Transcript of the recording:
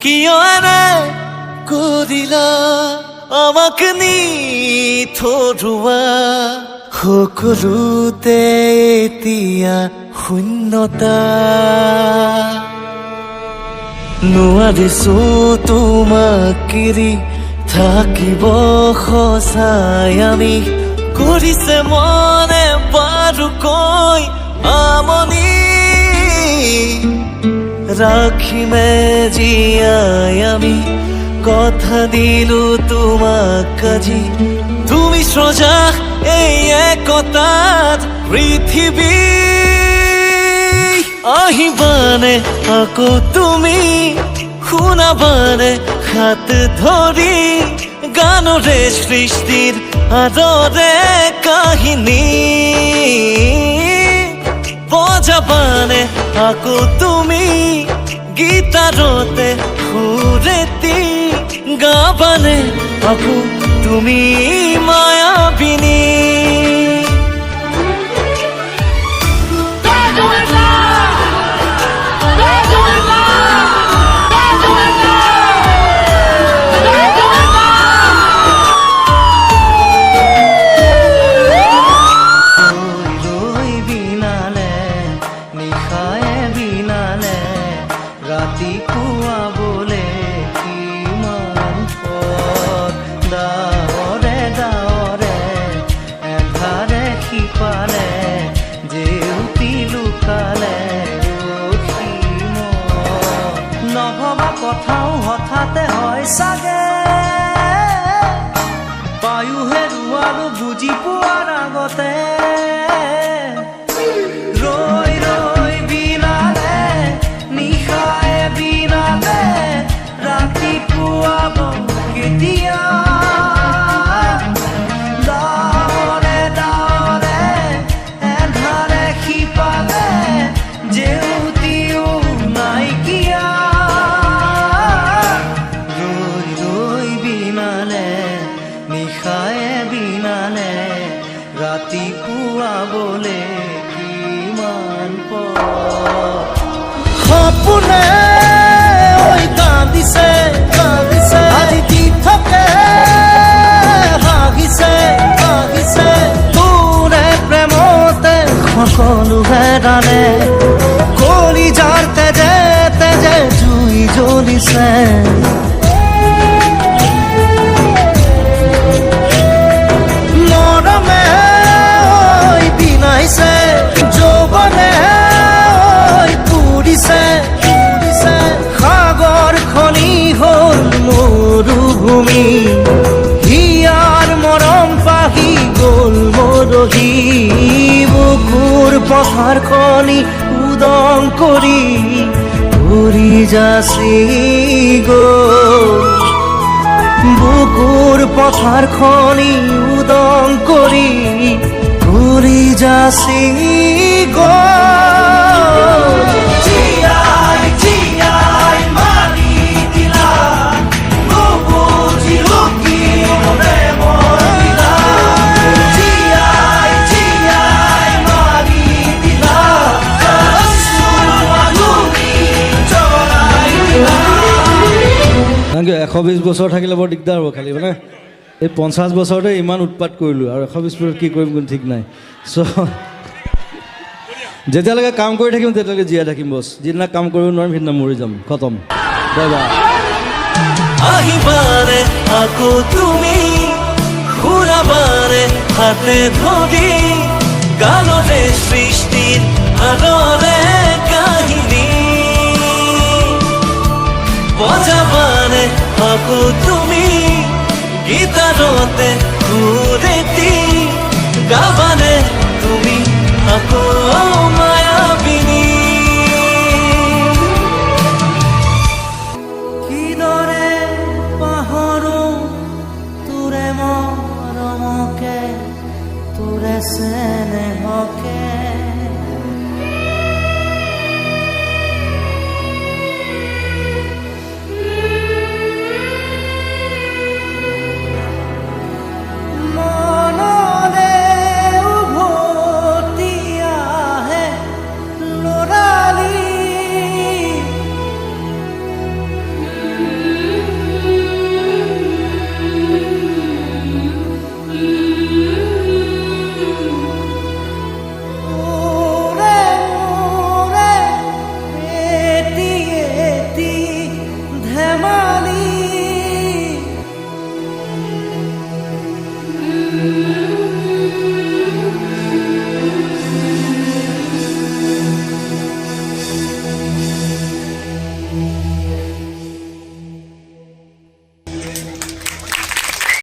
কিয় এনে কৰিলা আমাক নিথৰুৱা সকলোতে এতিয়া শূন্যতা নোৱাৰিছো তোমাক এৰি থাকিব সঁচাই আমি কৰিছে মনে বাৰু কৈ আমনি রাখিমে জিয়াই আমি কথা দিলু তোমাক আজি তুমি সোজা এই একতাত পৃথিৱী আহিবানে আকৌ তুমি শুনাবানে হাত ধৰি গানৰে সৃষ্টিৰ আদৰে কাহিনী বজাবানে আকৌ তুমি গীতাৰতে সুৰেতি গাবানে আকৌ তুমি মায়াবিনী কথাও হঠাতে হয় চাগে বায়ুহে ৰুৱালো বুজি পোৱাৰ আগতে ৰৈ ৰৈ বিনালে নিশায়ে বিনালে ৰাতিপুৱাব কেতিয়া ডাৱৰে ডাৱৰে এন্ধাৰে সিপালে জেউতিও নাইকিয়া নিশায়ে বিনালে ৰাতিপুৱাবলে কিমান সপোনে ঐ কান্দিছে কান্দিছে আজি দি থাকে হাগিছে হাগিছে তোৰে প্ৰেমতে সকলোহে জানে কলিজাৰ তেজে তেজে জুই জ্বলিছে সাগৰ খনি হল মৰুভূমি হিয়াৰ মৰম পাহি গল মৰহি বুকুৰ পথাৰ খনি উদং কৰি ঘূৰি যাচি গল বুকুৰ পথাৰ খনি উদং কৰি ঘূৰি যাচি গল কাৰণ 120 বছৰ থাকিলে বৰ দিগদাৰ হ'ব খালি মানে এই 50 বছৰতে ইমান উৎপাত কৰিলোঁ আৰু 120 বছৰত কি কৰিম কোনো ঠিক নাই চ' যেতিয়ালৈকে কাম কৰি থাকিম তেতিয়ালৈকে জীয়াই থাকিম বছ যিদিনা কাম কৰিব নোৱাৰিম সেইদিনা মৰি যাম খতম বাই বাই আহিবানে আকৌ তুমি শুনাবানে হাতে ধৰি গানৰে সৃষ্টিৰ আদৰে কাহিনী বজাবানে আকৌ তুমি গীতাৰতে সুৰেতি গাবানে তুমি আকৌ মায়াবিনী কিদৰে পাহৰো তোৰে মৰমকে তোৰে চেনেহকে